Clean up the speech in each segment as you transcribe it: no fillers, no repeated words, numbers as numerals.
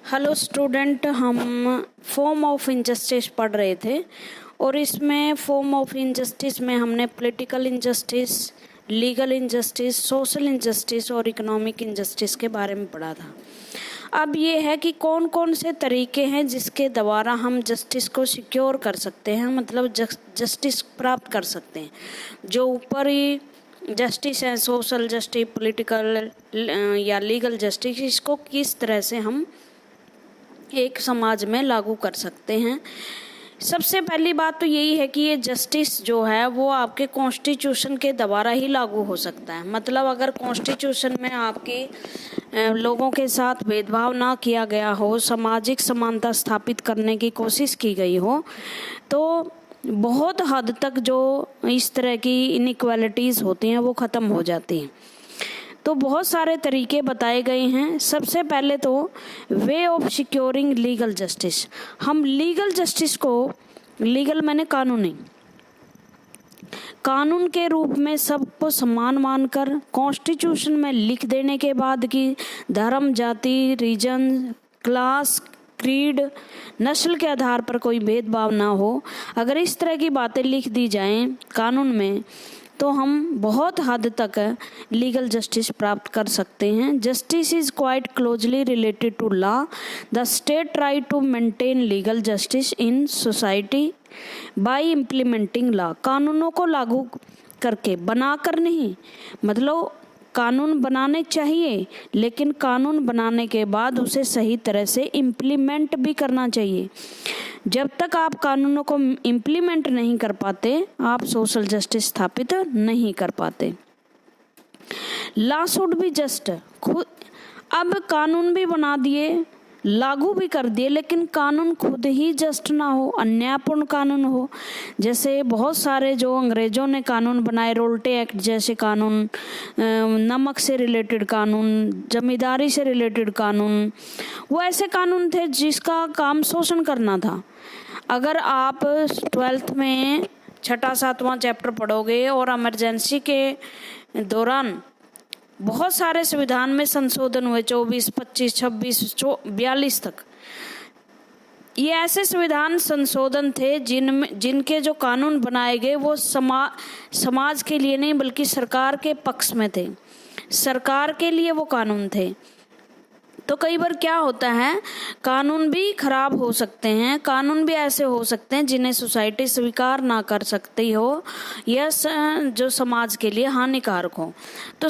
Hello student, हम form of injustice पढ़ रहे थे और इसमें फॉर्म ऑफ इनजस्टिस में हमने political injustice, legal injustice, social injustice और इकोनॉमिक इनजस्टिस के बारे में पढ़ा था। अब ये है कि कौन कौन से तरीके हैं जिसके द्वारा हम जस्टिस को सिक्योर कर सकते हैं, मतलब जस्टिस प्राप्त कर सकते हैं। जो ऊपर ही जस्टिस है, सोशल जस्टिस, पॉलिटिकल या लीगल जस्टिस, इसको किस तरह से हम एक समाज में लागू कर सकते हैं। सबसे पहली बात तो यही है कि ये जस्टिस जो है वो आपके कॉन्स्टिट्यूशन के द्वारा ही लागू हो सकता है। मतलब अगर कॉन्स्टिट्यूशन में आपके लोगों के साथ भेदभाव ना किया गया हो, सामाजिक समानता स्थापित करने की कोशिश की गई हो, तो बहुत हद तक जो इस तरह की इनइक्वालिटीज़ होती हैं वो ख़त्म हो जाती हैं। तो बहुत सारे तरीके बताए गए हैं। सबसे पहले तो वे ऑफ सिक्योरिंग लीगल जस्टिस। हम लीगल जस्टिस को, लीगल माने कानूनी, कानून के रूप में सबको समान मानकर कॉन्स्टिट्यूशन में लिख देने के बाद कि धर्म, जाति, रीजन, क्लास, क्रीड, नस्ल के आधार पर कोई भेदभाव ना हो, अगर इस तरह की बातें लिख दी जाएं कानून में, तो हम बहुत हद तक लीगल जस्टिस प्राप्त कर सकते हैं। Justice is quite closely related to law. The state try to maintain legal justice in society by implementing law. कानूनों को लागू करके, बनाकर नहीं, मतलब कानून बनाने चाहिए, लेकिन कानून बनाने के बाद उसे सही तरह से इम्प्लीमेंट भी करना चाहिए। जब तक आप कानूनों को इम्प्लीमेंट नहीं कर पाते, आप सोशल जस्टिस स्थापित नहीं कर पाते। Law should be just. खुद अब कानून भी बना दिए, लागू भी कर दिए, लेकिन कानून खुद ही जस्ट ना हो, अन्यायपूर्ण कानून हो। जैसे बहुत सारे जो अंग्रेजों ने कानून बनाए, रोल्टे एक्ट जैसे कानून, नमक से रिलेटेड कानून, जमींदारी से रिलेटेड कानून, वो ऐसे कानून थे जिसका काम शोषण करना था। अगर आप 12th में 6वां-7वां चैप्टर पढ़ोगे और इमरजेंसी के दौरान बहुत सारे संविधान में संशोधन हुए, 24, 25, 26, 42 तक। ये ऐसे संविधान संशोधन थे जिनके जो कानून बनाए गए वो समाज के लिए नहीं बल्कि सरकार के पक्ष में थे, सरकार के लिए वो कानून थे। तो कई बार क्या होता है, कानून भी खराब हो सकते हैं, कानून भी ऐसे हो सकते हैं जिन्हें सोसाइटी स्वीकार ना कर सकती हो या जो समाज के लिए हानिकारक हो। तो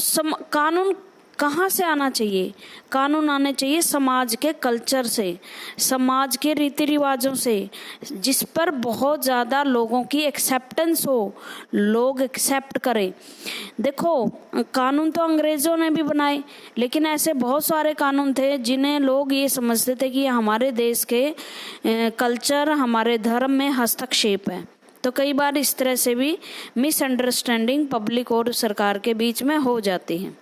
कानून कहाँ से आना चाहिए? कानून आने चाहिए समाज के कल्चर से, समाज के रीति रिवाजों से, जिस पर बहुत ज़्यादा लोगों की एक्सेप्टेंस हो, लोग एक्सेप्ट करें। देखो, कानून तो अंग्रेज़ों ने भी बनाए, लेकिन ऐसे बहुत सारे कानून थे जिन्हें लोग ये समझते थे कि हमारे देश के कल्चर, हमारे धर्म में हस्तक्षेप है। तो कई बार इस तरह से भी मिसअंडरस्टैंडिंग पब्लिक और सरकार के बीच में हो जाती है।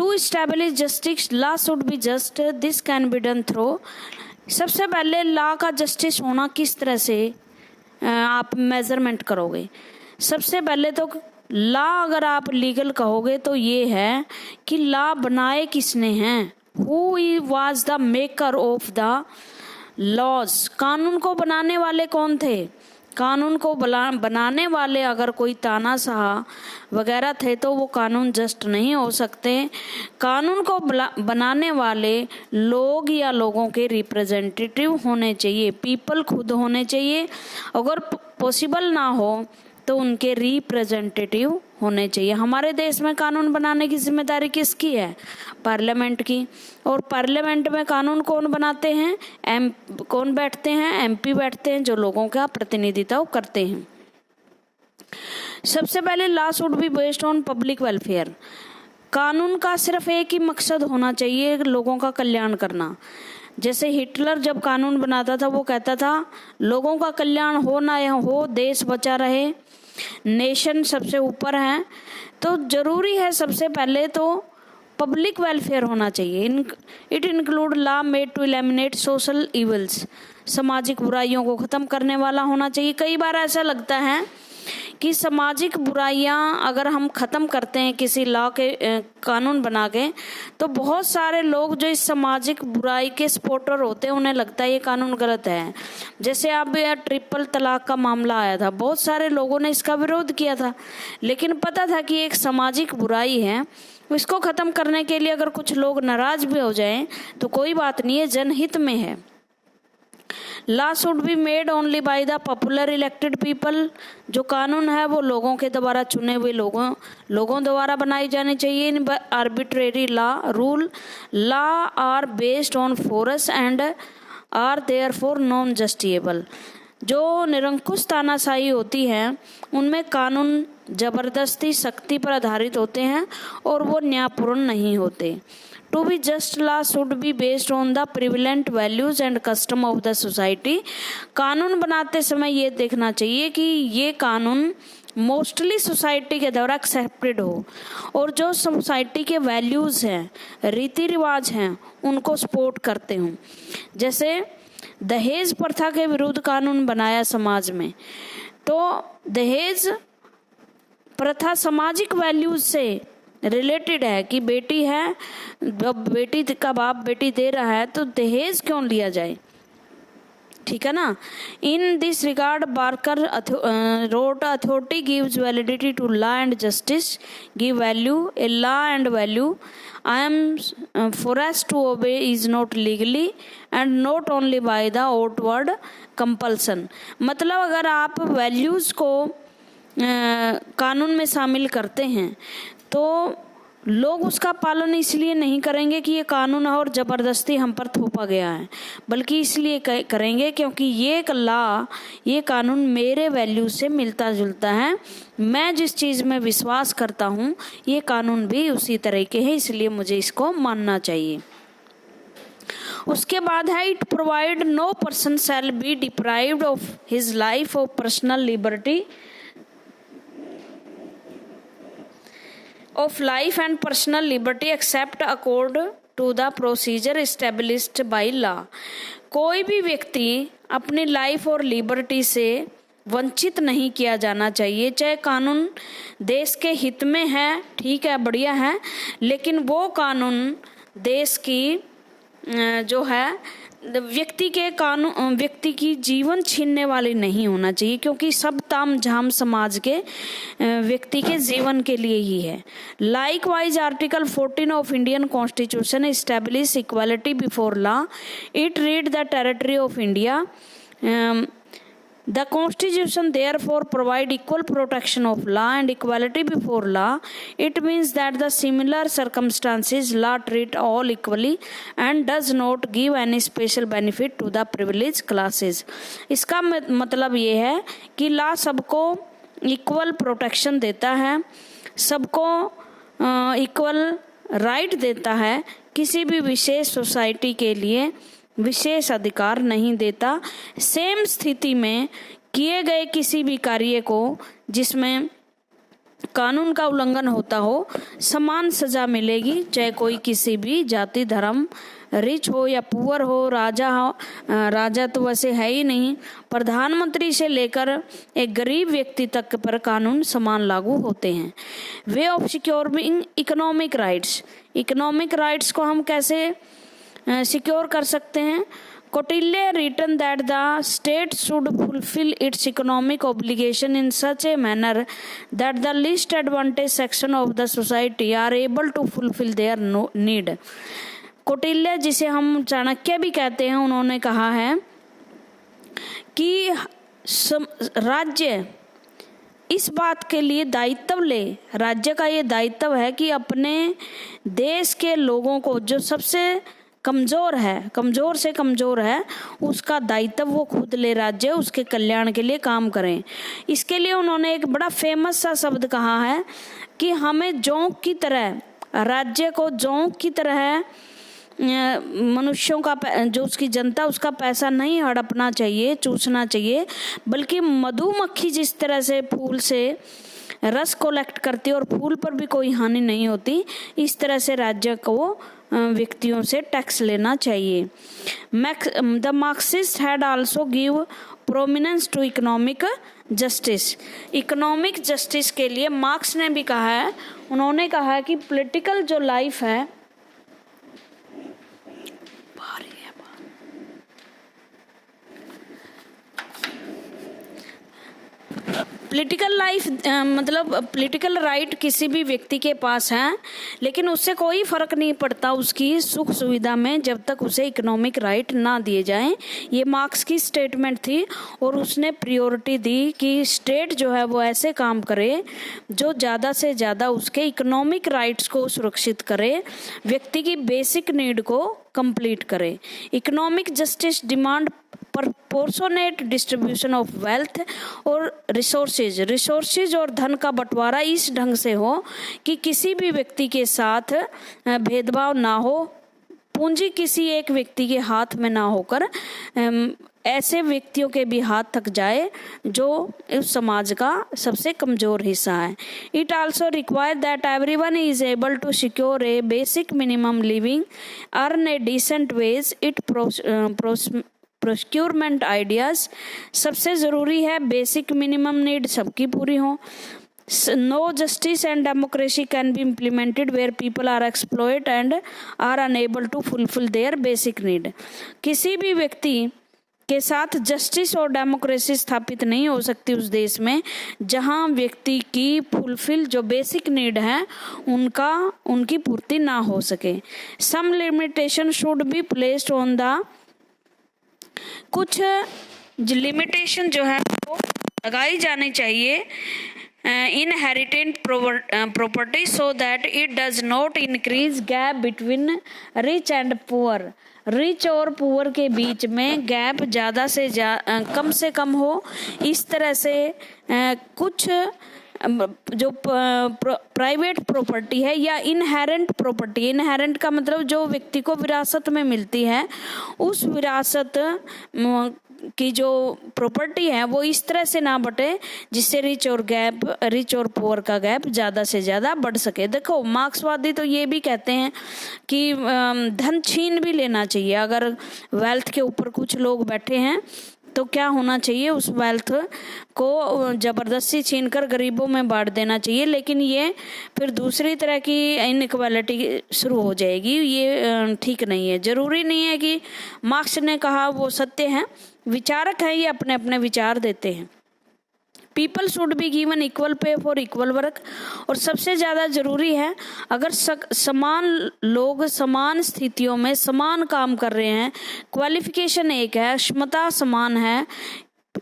To establish justice, law should be just. This can be done through. सबसे पहले लॉ का जस्टिस होना किस तरह से आप मेजरमेंट करोगे? सबसे पहले तो लॉ अगर आप लीगल कहोगे तो ये है कि लॉ बनाए किसने हैं, Who was the maker of the laws? कानून को बनाने वाले कौन थे? कानून को बनाने वाले अगर कोई तानाशाह वगैरह थे तो वो कानून जस्ट नहीं हो सकते। कानून को बनाने वाले लोग या लोगों के रिप्रेजेंटेटिव होने चाहिए, पीपल खुद होने चाहिए। अगर पॉसिबल ना हो तो उनके रिप्रेजेंटेटिव होने चाहिए। हमारे देश में कानून बनाने की जिम्मेदारी किसकी है? पार्लियामेंट की। और पार्लियामेंट में कानून कौन बनाते हैं? कौन बैठते हैं? एमपी बैठते हैं, जो लोगों का प्रतिनिधित्व करते हैं। सबसे पहले law should be based on public welfare. कानून का सिर्फ एक ही मकसद होना चाहिए, लोगों का कल्याण करना। जैसे हिटलर जब कानून बनाता था वो कहता था लोगों का कल्याण हो ना हो, देश बचा रहे, नेशन सबसे ऊपर है। तो जरूरी है सबसे पहले तो पब्लिक वेलफेयर होना चाहिए। It include law made to eliminate social evils. सामाजिक बुराइयों को ख़त्म करने वाला होना चाहिए। कई बार ऐसा लगता है कि सामाजिक बुराइयां अगर हम ख़त्म करते हैं किसी लॉ के कानून बना के, तो बहुत सारे लोग जो इस सामाजिक बुराई के सपोर्टर होते हैं उन्हें लगता है ये कानून गलत है। जैसे अब यह ट्रिपल तलाक का मामला आया था, बहुत सारे लोगों ने इसका विरोध किया था, लेकिन पता था कि एक सामाजिक बुराई है, इसको ख़त्म करने के लिए अगर कुछ लोग नाराज भी हो जाएं तो कोई बात नहीं है, जनहित में है। Law should be made only by the popular elected people. जो कानून है वो लोगों के द्वारा चुने हुए लोगों द्वारा बनाई जानी चाहिए। इन arbitrary law are based on force and are therefore non justiciable. जो निरंकुश तानाशाही होती है उनमें कानून जबरदस्ती शक्ति पर आधारित होते हैं और वो न्यायपूर्ण नहीं होते। To be just law should be based on the prevalent values and custom of the society. कानून बनाते समय ये देखना चाहिए कि ये कानून मोस्टली सोसाइटी के द्वारा एक्सेप्टेड हो और जो सोसाइटी के वैल्यूज हैं, रीति रिवाज हैं, उनको सपोर्ट करते हों। जैसे दहेज प्रथा के विरुद्ध कानून बनाया समाज में, तो दहेज प्रथा सामाजिक वैल्यूज से रिलेटेड है कि बेटी है, जब बेटी का बाप बेटी दे रहा है तो दहेज क्यों लिया जाए, ठीक है ना। In this regard Barker wrote authority gives validity to law and justice, give value a law and value I am forced to obey is not legally and not only by the outward compulsion। मतलब अगर आप values को कानून में शामिल करते हैं तो लोग उसका पालन इसलिए नहीं करेंगे कि ये कानून है और ज़बरदस्ती हम पर थोपा गया है, बल्कि इसलिए करेंगे क्योंकि ये कानून मेरे वैल्यू से मिलता जुलता है। मैं जिस चीज़ में विश्वास करता हूँ ये कानून भी उसी तरह के है, इसलिए मुझे इसको मानना चाहिए। उसके बाद है it provide no person shall be deprived of his life of personal liberty of life and personal liberty except according to the procedure established by law। कोई भी व्यक्ति अपनी लाइफ और लिबर्टी से वंचित नहीं किया जाना चाहिए, चाहे कानून देश के हित में है, ठीक है, बढ़िया है, लेकिन वो कानून देश की जो है व्यक्ति की जीवन छीनने वाली नहीं होना चाहिए, क्योंकि सब ताम झाम समाज के व्यक्ति के जीवन के लिए ही है। Likewise article 14 of Indian constitution establish equality before law. It read the territory of India. The Constitution therefore provide equal protection of law and equality before law. It means that the similar circumstances law treat all equally and does not give any special benefit to the privileged classes। इसका मतलब ये है कि law सबको equal protection देता है, सबको equal right देता है, किसी भी विशेष सोसाइटी के लिए विशेष अधिकार नहीं देता। सेम स्थिति में किए गए किसी भी कार्य को जिसमें कानून का उल्लंघन होता हो समान सजा मिलेगी, चाहे कोई किसी भी जाति धर्म, रिच हो या पुअर हो, राजा तो वैसे है ही नहीं, प्रधानमंत्री से लेकर एक गरीब व्यक्ति तक पर कानून समान लागू होते हैं। Way of securing economic rights को हम कैसे सिक्योर कर सकते हैं। Kautilya written that the state should fulfil its economic obligation in such a manner that the least advantage section of the society are able to fulfil their need. Kautilya, जिसे हम चाणक्य भी कहते हैं, उन्होंने कहा है कि राज्य इस बात के लिए दायित्व ले, राज्य का ये दायित्व है कि अपने देश के लोगों को जो सबसे कमज़ोर से कमज़ोर है उसका दायित्व वो खुद ले, राज्य उसके कल्याण के लिए काम करें। इसके लिए उन्होंने एक बड़ा फेमस सा शब्द कहा है कि हमें जोंक की तरह, राज्य को जोंक की तरह मनुष्यों का जो उसकी जनता उसका पैसा नहीं हड़पना चाहिए, चूसना चाहिए, बल्कि मधुमक्खी जिस तरह से फूल से रस कलेक्ट करती है और फूल पर भी कोई हानि नहीं होती, इस तरह से राज्य को व्यक्तियों से टैक्स लेना चाहिए। The Marxist had also give prominence to economic justice, economic justice के लिए मार्क्स ने भी कहा है, उन्होंने कहा है कि पॉलिटिकल जो लाइफ है, पॉलिटिकल लाइफ मतलब पॉलिटिकल राइट किसी भी व्यक्ति के पास है, लेकिन उससे कोई फर्क नहीं पड़ता उसकी सुख सुविधा में जब तक उसे इकोनॉमिक राइट ना दिए जाएं। ये मार्क्स की स्टेटमेंट थी और उसने प्रायोरिटी दी कि स्टेट जो है वो ऐसे काम करे जो ज़्यादा से ज़्यादा उसके इकोनॉमिक राइट्स को सुरक्षित करे, व्यक्ति की बेसिक नीड को कंप्लीट करे। Economic justice demand proportionate distribution of wealth और रिसोर्सेज और धन का बंटवारा इस ढंग से हो कि किसी भी व्यक्ति के साथ भेदभाव ना हो, पूंजी किसी एक व्यक्ति के हाथ में ना होकर ऐसे व्यक्तियों के भी हाथ तक जाए जो उस समाज का सबसे कमजोर हिस्सा है। It also require that everyone is able to secure a basic minimum living, earn a decent wage, it procurement ideas. सबसे ज़रूरी है बेसिक मिनिमम नीड सबकी पूरी हो। No justice and democracy can be implemented where people are exploited and are unable to fulfil their basic need. किसी भी व्यक्ति के साथ जस्टिस और डेमोक्रेसी स्थापित नहीं हो सकती उस देश में जहां व्यक्ति की फुलफिल जो बेसिक नीड है उनकी पूर्ति ना हो सके। Some limitation should be placed on the, कुछ लिमिटेशन जो है वो लगाई जानी चाहिए inherited property so that it does not increase gap between rich and poor. Rich और पुअर के बीच में गैप ज़्यादा से कम से कम हो। इस तरह से कुछ जो प्राइवेट प्रॉपर्टी है या इनहेरेंट प्रॉपर्टी, इनहेरेंट का मतलब जो व्यक्ति को विरासत में मिलती है, उस विरासत की जो प्रॉपर्टी है वो इस तरह से ना बटे जिससे रिच और पुअर का गैप ज़्यादा से ज़्यादा बढ़ सके। देखो मार्क्सवादी तो ये भी कहते हैं कि धन छीन भी लेना चाहिए। अगर वेल्थ के ऊपर कुछ लोग बैठे हैं तो क्या होना चाहिए, उस वेल्थ को ज़बरदस्ती छीनकर गरीबों में बांट देना चाहिए। लेकिन ये फिर दूसरी तरह की इनइक्वालिटी शुरू हो जाएगी, ये ठीक नहीं है। ज़रूरी नहीं है कि मार्क्स ने कहा वो सत्य है, विचारक है ये अपने अपने विचार देते हैं। People should be given equal pay for equal work, और सबसे ज़्यादा ज़रूरी है अगर समान लोग समान स्थितियों में समान काम कर रहे हैं, क्वालिफिकेशन एक है, क्षमता समान है,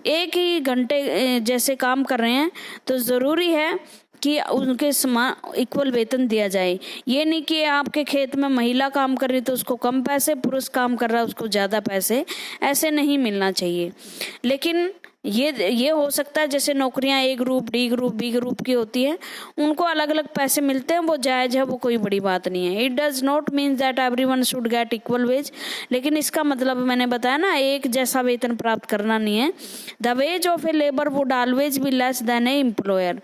एक ही घंटे जैसे काम कर रहे हैं, तो ज़रूरी है कि उनके समान इक्वल वेतन दिया जाए। ये नहीं कि आपके खेत में महिला काम कर रही तो उसको कम पैसे, पुरुष काम कर रहा है उसको ज़्यादा पैसे, ऐसे नहीं मिलना चाहिए। लेकिन ये हो सकता है जैसे नौकरियां A group, D group, B group की होती है, उनको अलग अलग पैसे मिलते हैं, वो जायज़ है, वो कोई बड़ी बात नहीं है। It does not mean that everyone should get equal wage, लेकिन इसका मतलब मैंने बताया ना एक जैसा वेतन प्राप्त करना नहीं है। The ways of a labour would always be less than a employer.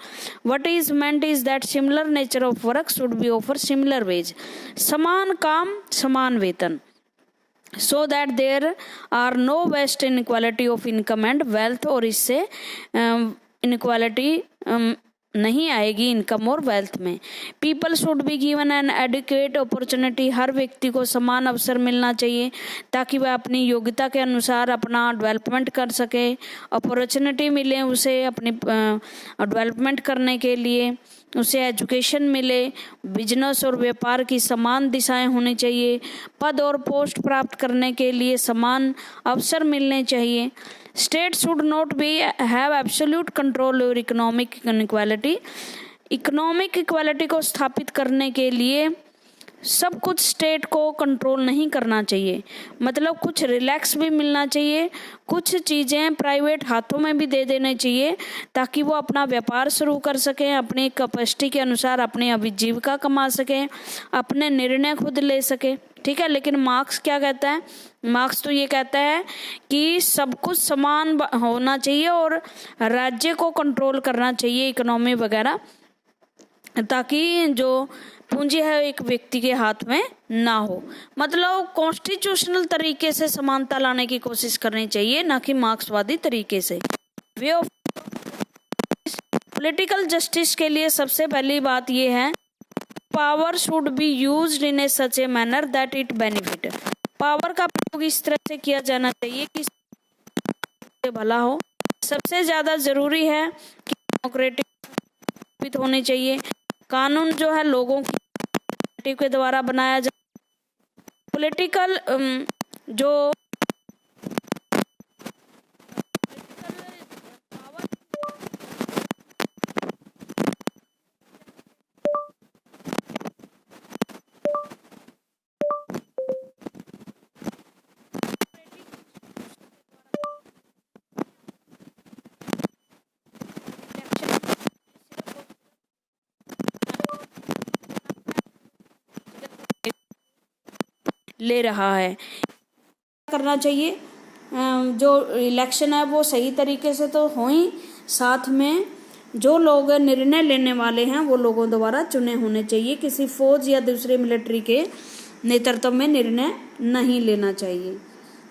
What is meant is that similar nature of work should be offered similar wage, समान काम समान वेतन, so that there are no vast inequality of income and wealth, और इससे inequality नहीं आएगी income और wealth में। People should be given an adequate opportunity, हर व्यक्ति को समान अवसर मिलना चाहिए ताकि वह अपनी योग्यता के अनुसार अपना डेवलपमेंट कर सके, अपॉर्चुनिटी मिले उसे अपनी डेवलपमेंट करने के लिए, उसे एजुकेशन मिले, बिजनेस और व्यापार की समान दिशाएं होनी चाहिए, पद और पोस्ट प्राप्त करने के लिए समान अवसर मिलने चाहिए। State should not be have absolute control over economic inequality, economic equality को स्थापित करने के लिए सब कुछ स्टेट को कंट्रोल नहीं करना चाहिए, मतलब कुछ रिलैक्स भी मिलना चाहिए, कुछ चीज़ें प्राइवेट हाथों में भी दे देने चाहिए ताकि वो अपना व्यापार शुरू कर सकें, अपनी कैपेसिटी के अनुसार अपनी आजीविका कमा सकें, अपने निर्णय खुद ले सकें, ठीक है। लेकिन मार्क्स क्या कहता है, मार्क्स तो ये कहता है कि सब कुछ समान होना चाहिए और राज्य को कंट्रोल करना चाहिए इकोनॉमी वगैरह, ताकि जो पूंजी है एक व्यक्ति के हाथ में ना हो। मतलब कॉन्स्टिट्यूशनल तरीके से समानता लाने की कोशिश करनी चाहिए, ना कि मार्क्सवादी तरीके से। वे ऑफ पॉलिटिकल जस्टिस के लिए सबसे पहली बात ये है, power should be used in A such a manner that it benefit. Power का प्रयोग इस तरह से किया जाना चाहिए कि भला हो। सबसे ज़्यादा ज़रूरी है कि डेमोक्रेटिक होनी चाहिए। कानून जो है लोगों की के द्वारा बनाया जाए। पॉलिटिकल जो ले रहा है, करना चाहिए। जो इलेक्शन है वो सही तरीके से तो हो ही, साथ में जो लोग निर्णय लेने वाले हैं वो लोगों द्वारा चुने होने चाहिए। किसी फौज या दूसरे मिलिट्री के नेतृत्व में निर्णय नहीं लेना चाहिए।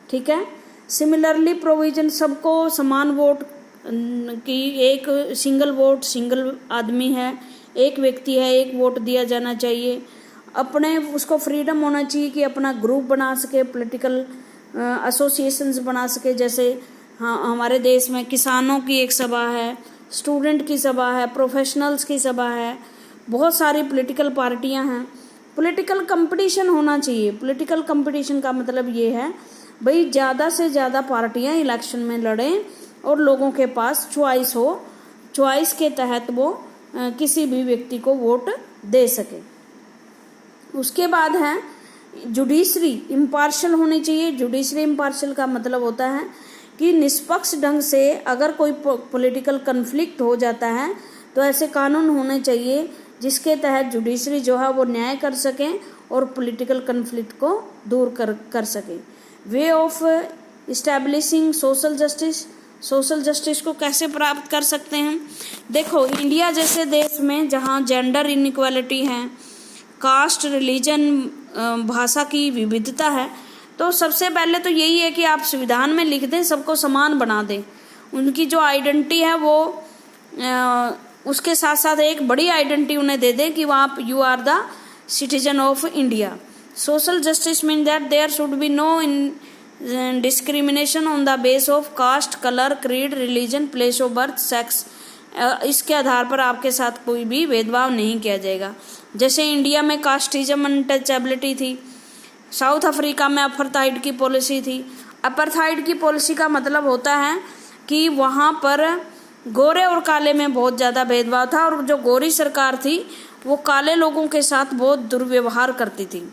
ठीक है। सिमिलरली प्रोविजन, सबको समान वोट की, एक सिंगल वोट, सिंगल आदमी है, एक व्यक्ति है, एक वोट दिया जाना चाहिए। अपने उसको फ्रीडम होना चाहिए कि अपना ग्रुप बना सके, पॉलिटिकल एसोसिएशंस बना सके। जैसे हाँ, हमारे देश में किसानों की एक सभा है, स्टूडेंट की सभा है, प्रोफेशनल्स की सभा है, बहुत सारी पॉलिटिकल पार्टियां हैं। पॉलिटिकल कंपटीशन होना चाहिए। पॉलिटिकल कंपटीशन का मतलब ये है भाई ज़्यादा से ज़्यादा पार्टियां इलेक्शन में लड़ें और लोगों के पास चॉइस हो, चॉइस के तहत वो किसी भी व्यक्ति को वोट दे सके। उसके बाद है जुडिशरी इम्पार्शल होनी चाहिए। जुडिशरी इम्पार्शल का मतलब होता है कि निष्पक्ष ढंग से अगर कोई पॉलिटिकल कन्फ्लिक्ट हो जाता है तो ऐसे कानून होने चाहिए जिसके तहत जुडिशरी जो है वो न्याय कर सकें और पॉलिटिकल कन्फ्लिक्ट को दूर कर सकें। Way of establishing social justice, social justice को कैसे प्राप्त कर सकते हैं? देखो, इंडिया जैसे देश में जहाँ जेंडर इनइक्वालिटी है, कास्ट, रिलीजन, भाषा की विविधता है, तो सबसे पहले तो यही है कि आप संविधान में लिख दें, सबको समान बना दें। उनकी जो आइडेंटिटी है वो उसके साथ साथ एक बड़ी आइडेंटिटी उन्हें दे दें कि आप you are the citizen of India. Social justice mean that there should be no discrimination on the base of caste, colour, creed, religion, place of birth, sex. इसके आधार पर आपके साथ कोई भी भेदभाव नहीं किया जाएगा। जैसे इंडिया में कास्टिज्म अनटचेबिलिटी थी, साउथ अफ्रीका में अपार्थाइड की पॉलिसी थी। अपार्थाइड की पॉलिसी का मतलब होता है कि वहाँ पर गोरे और काले में बहुत ज़्यादा भेदभाव था और जो गोरी सरकार थी वो काले लोगों के साथ बहुत दुर्व्यवहार करती थी।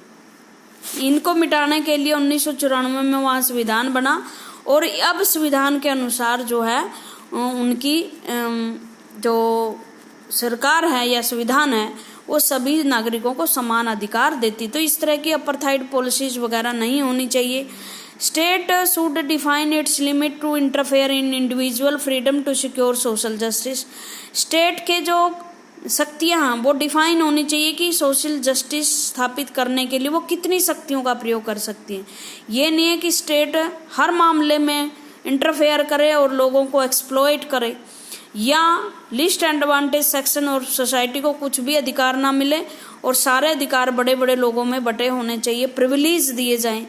इनको मिटाने के लिए 1994 में वहाँ संविधान बना और अब संविधान के अनुसार जो है उनकी जो सरकार है या संविधान है वो सभी नागरिकों को समान अधिकार देती। तो इस तरह की अपार्थाइड पॉलिसीज वगैरह नहीं होनी चाहिए। State should define its limit to interfere in individual freedom to secure social justice. State के जो शक्तियां हैं वो डिफाइन होनी चाहिए कि सोशल जस्टिस स्थापित करने के लिए वो कितनी शक्तियों का प्रयोग कर सकती है। ये नहीं है कि स्टेट हर मामले में इंटरफेयर करे और लोगों को एक्सप्लॉइट करे या लिस्ट एडवांटेज सेक्शन और सोसाइटी को कुछ भी अधिकार ना मिले और सारे अधिकार बड़े बड़े लोगों में बटे होने चाहिए, प्रिविलेज दिए जाएं।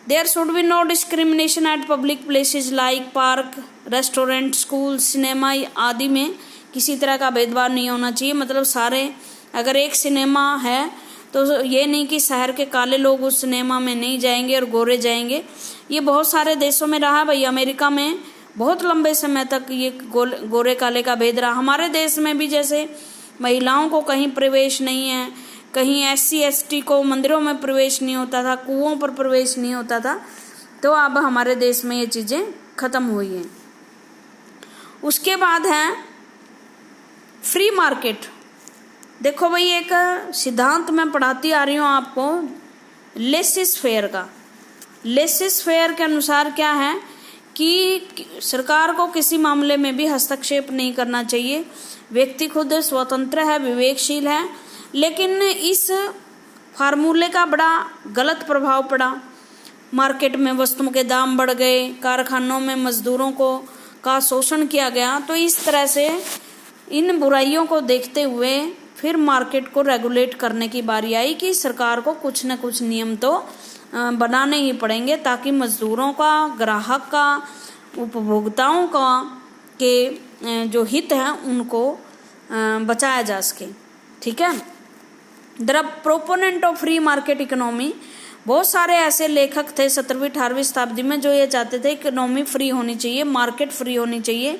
There should be no discrimination at public places like park, restaurant, school, cinema आदि में किसी तरह का भेदभाव नहीं होना चाहिए। मतलब सारे, अगर एक सिनेमा है तो ये नहीं कि शहर के काले लोग उस सिनेमा में नहीं जाएंगे और गोरे जाएंगे। ये बहुत सारे देशों में रहा भाई। अमेरिका में बहुत लंबे समय तक ये गोरे काले का भेद रहा। हमारे देश में भी जैसे महिलाओं को कहीं प्रवेश नहीं है, कहीं SC ST को मंदिरों में प्रवेश नहीं होता था, कुओं पर प्रवेश नहीं होता था, तो अब हमारे देश में ये चीज़ें खत्म हुई हैं। उसके बाद है फ्री मार्केट। देखो भाई, एक सिद्धांत मैं पढ़ाती आ रही हूँ आपको लेसिस फेयर का। लेसिस फेयर के अनुसार क्या है कि सरकार को किसी मामले में भी हस्तक्षेप नहीं करना चाहिए। व्यक्ति खुद स्वतंत्र है, विवेकशील है, लेकिन इस फार्मूले का बड़ा गलत प्रभाव पड़ा। मार्केट में वस्तुओं के दाम बढ़ गए, कारखानों में मजदूरों का शोषण किया गया। तो इस तरह से इन बुराइयों को देखते हुए फिर मार्केट को रेगुलेट करने की बारी आई कि सरकार को कुछ न कुछ नियम तो बनाने ही पड़ेंगे ताकि मजदूरों का, ग्राहक का, उपभोक्ताओं का के जो हित हैं उनको बचाया जा सके। ठीक है। The proponent of free market economy, बहुत सारे ऐसे लेखक थे 17वीं 18वीं शताब्दी में जो ये चाहते थे इकोनॉमी फ्री होनी चाहिए, मार्केट फ्री होनी चाहिए,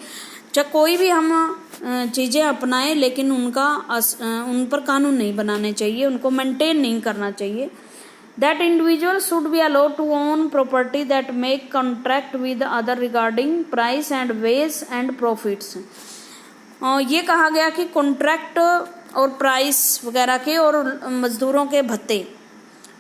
चाहे कोई भी हम चीज़ें अपनाएं लेकिन उन पर कानून नहीं बनाने चाहिए, उनको मेंटेन नहीं करना चाहिए। That individual should be allowed to own property that make contract with other regarding price and wage and profits। ये कहा गया कि कॉन्ट्रैक्ट और प्राइस वगैरह के और मजदूरों के भत्ते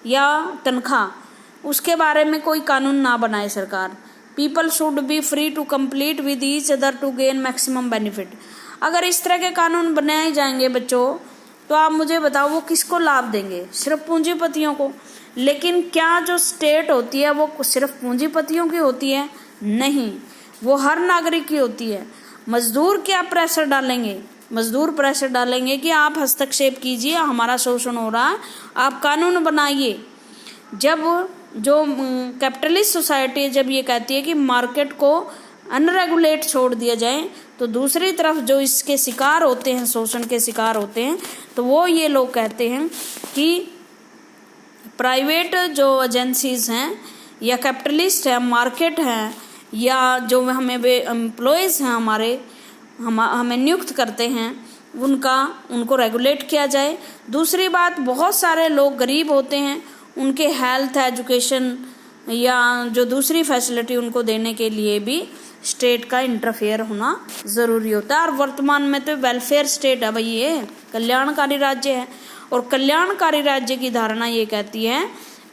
या तनख्वाह उसके बारे में कोई कानून ना बनाए सरकार। People should be free to compete with each other to gain maximum benefit। अगर इस तरह के कानून बनाए जाएंगे बच्चों तो आप मुझे बताओ वो किसको लाभ देंगे? सिर्फ पूंजीपतियों को। लेकिन क्या जो स्टेट होती है वो सिर्फ पूंजीपतियों की होती है? नहीं, वो हर नागरिक की होती है। मजदूर क्या प्रेशर डालेंगे? मजदूर प्रेशर डालेंगे कि आप हस्तक्षेप कीजिए, हमारा शोषण हो रहा है, आप कानून बनाइए। जब जो कैपिटलिस्ट सोसाइटी जब ये कहती है कि मार्केट को अनरेगुलेट छोड़ दिया जाए, तो दूसरी तरफ जो इसके शिकार होते हैं, शोषण के शिकार होते हैं, तो वो ये लोग कहते हैं कि प्राइवेट जो एजेंसीज हैं या कैपिटलिस्ट है, मार्केट है, या जो हमें एम्प्लॉयज़ हैं हमें नियुक्त करते हैं उनको रेगुलेट किया जाए। दूसरी बात, बहुत सारे लोग गरीब होते हैं, उनके हेल्थ, एजुकेशन या जो दूसरी फैसिलिटी उनको देने के लिए भी स्टेट का इंटरफेयर होना ज़रूरी होता है। और वर्तमान में तो वेलफेयर स्टेट है भाई, ये कल्याणकारी राज्य है। और कल्याणकारी राज्य की धारणा ये कहती है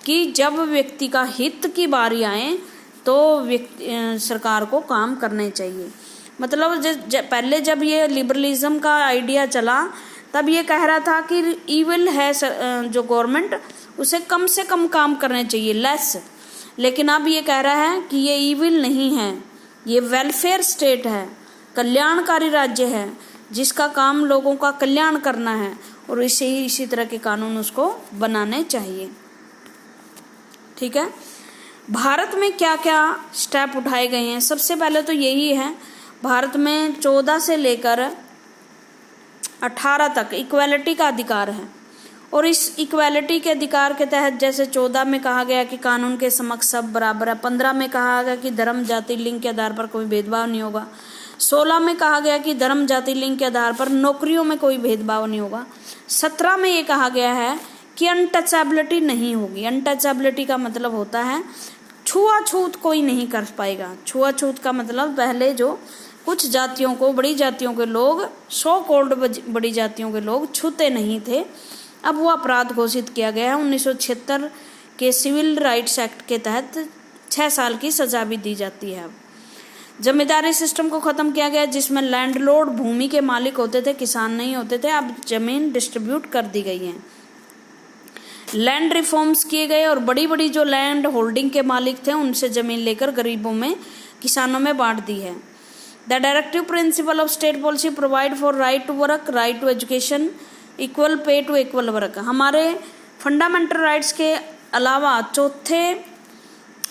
कि जब व्यक्ति का हित की बारी आए तो सरकार को काम करने चाहिए। मतलब पहले जब ये लिबरलिज्म का आइडिया चला तब ये कह रहा था कि ईविल है जो गवर्नमेंट, उसे कम से कम काम करने चाहिए, लेस। लेकिन अब ये कह रहा है कि ये ईविल नहीं है, ये वेलफेयर स्टेट है, कल्याणकारी राज्य है जिसका काम लोगों का कल्याण करना है, और इसी तरह के कानून उसको बनाने चाहिए। ठीक है। भारत में क्या क्या स्टेप उठाए गए हैं? सबसे पहले तो यही है, भारत में 14 से लेकर 18 तक इक्वालिटी का अधिकार है। और इस इक्वालिटी के अधिकार के तहत जैसे 14 में कहा गया कि कानून के समक्ष सब बराबर है, 15 में कहा गया कि धर्म, जाति, लिंग के आधार पर कोई भेदभाव नहीं होगा, 16 में कहा गया कि धर्म, जाति, लिंग के आधार पर नौकरियों में कोई भेदभाव नहीं होगा, 17 में ये कहा गया है कि अनटचेबिलिटी नहीं होगी। अनटचेबिलिटी का मतलब होता है छुआछूत कोई नहीं कर पाएगा। छुआछूत का मतलब पहले जो कुछ जातियों को, बड़ी जातियों के लोग, सो कॉल्ड बड़ी जातियों के लोग छूते नहीं थे, अब वो अपराध घोषित किया गया है। 1976 के सिविल राइट्स एक्ट के तहत 6 साल की सजा भी दी जाती है। जमींदारी सिस्टम को ख़त्म किया गया जिसमें लैंडलॉर्ड भूमि के मालिक होते थे, किसान नहीं होते थे। अब जमीन डिस्ट्रीब्यूट कर दी गई है। लैंड रिफॉर्म्स किए गए और बड़ी बड़ी जो लैंड होल्डिंग के मालिक थे उनसे ज़मीन लेकर गरीबों में, किसानों में बांट दी है। The directive principle of state policy provide for right to work, right to education, equal pay to equal work. हमारे फंडामेंटल राइट्स के अलावा चौथे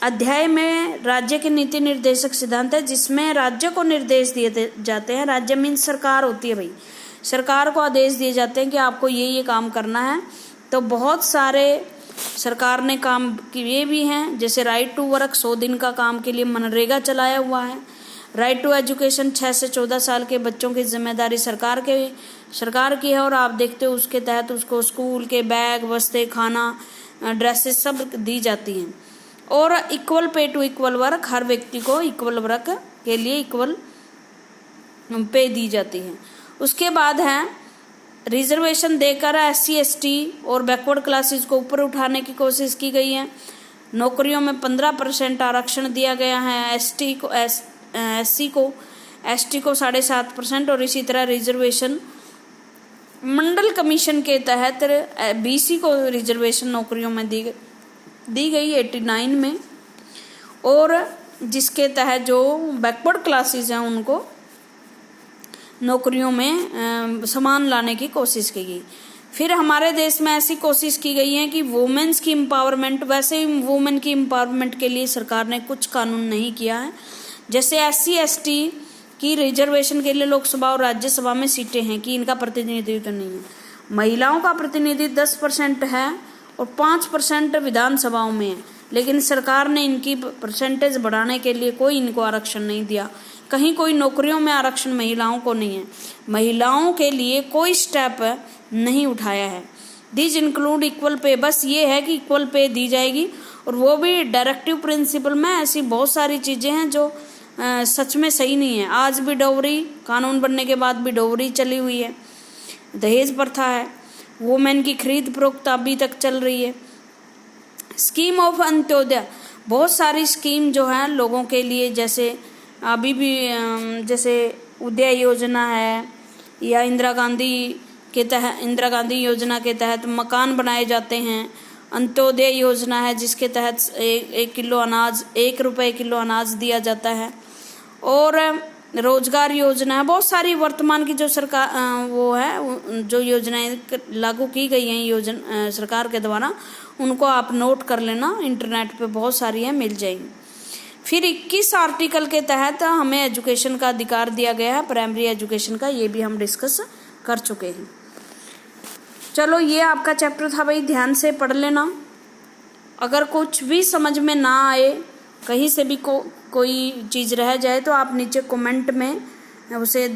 अध्याय में राज्य के नीति निर्देशक सिद्धांत है जिसमें राज्य को निर्देश दिए जाते हैं। राज्य मीन्स सरकार होती है भाई, सरकार को आदेश दिए जाते हैं कि आपको ये काम करना है। तो बहुत सारे सरकार ने काम किए भी हैं, जैसे राइट टू वर्क 100 दिन का काम के लिए मनरेगा चलाया हुआ है। राइट टू एजुकेशन 6 से 14 साल के बच्चों की जिम्मेदारी सरकार की है, और आप देखते हो उसके तहत उसको स्कूल के बैग, बस्ते, खाना, ड्रेसेस सब दी जाती हैं। और equal pay to equal work, हर व्यक्ति को इक्वल वर्क के लिए इक्वल पे दी जाती है। उसके बाद है रिजर्वेशन देकर SC ST और बैकवर्ड क्लासेस को ऊपर उठाने की कोशिश की गई है। नौकरियों में 15% आरक्षण दिया गया है, SC को 7.5%, और इसी तरह रिजर्वेशन मंडल कमीशन के तहत BC को रिजर्वेशन नौकरियों में दी गई 89 में, और जिसके तहत जो बैकवर्ड क्लासेस हैं उनको नौकरियों में समान लाने की कोशिश की गई। फिर हमारे देश में ऐसी कोशिश की गई है कि वुमेन्स की एम्पावरमेंट, वैसे ही वुमेन की एम्पावरमेंट के लिए सरकार ने कुछ कानून नहीं किया है। जैसे SC ST की रिजर्वेशन के लिए लोकसभा और राज्यसभा में सीटें हैं कि इनका प्रतिनिधित्व नहीं है। महिलाओं का प्रतिनिधित्व 10% है और 5% विधानसभाओं में है, लेकिन सरकार ने इनकी परसेंटेज बढ़ाने के लिए कोई इनको आरक्षण नहीं दिया। कहीं कोई नौकरियों में आरक्षण महिलाओं को नहीं है। महिलाओं के लिए कोई स्टेप नहीं उठाया है। दीज इंक्लूड इक्वल पे, बस ये है कि इक्वल पे दी जाएगी, और वो भी डायरेक्टिव प्रिंसिपल में। ऐसी बहुत सारी चीज़ें हैं जो सच में सही नहीं है। आज भी डोवरी, कानून बनने के बाद भी डोवरी चली हुई है। दहेज प्रथा है, वुमेन की खरीद फरोख्त अभी तक चल रही है। स्कीम ऑफ अंत्योदय, बहुत सारी स्कीम जो है लोगों के लिए, जैसे अभी भी जैसे उदय योजना है, या इंदिरा गांधी योजना के तहत मकान बनाए जाते हैं। अंत्योदय योजना है जिसके तहत 1 रुपये किलो अनाज दिया जाता है। और रोजगार योजना है। बहुत सारी वर्तमान की जो सरकार जो योजनाएं लागू की गई हैं सरकार के द्वारा, उनको आप नोट कर लेना, इंटरनेट पे बहुत सारी हैं, मिल जाएंगी। फिर 21 आर्टिकल के तहत हमें एजुकेशन का अधिकार दिया गया है, प्राइमरी एजुकेशन का, ये भी हम डिस्कस कर चुके हैं। चलो, ये आपका चैप्टर था भाई, ध्यान से पढ़ लेना। अगर कुछ भी समझ में ना आए, कहीं से भी कोई चीज़ रह जाए, तो आप नीचे कमेंट में उसे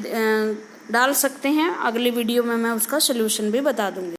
डाल सकते हैं। अगली वीडियो में मैं उसका सलूशन भी बता दूंगी।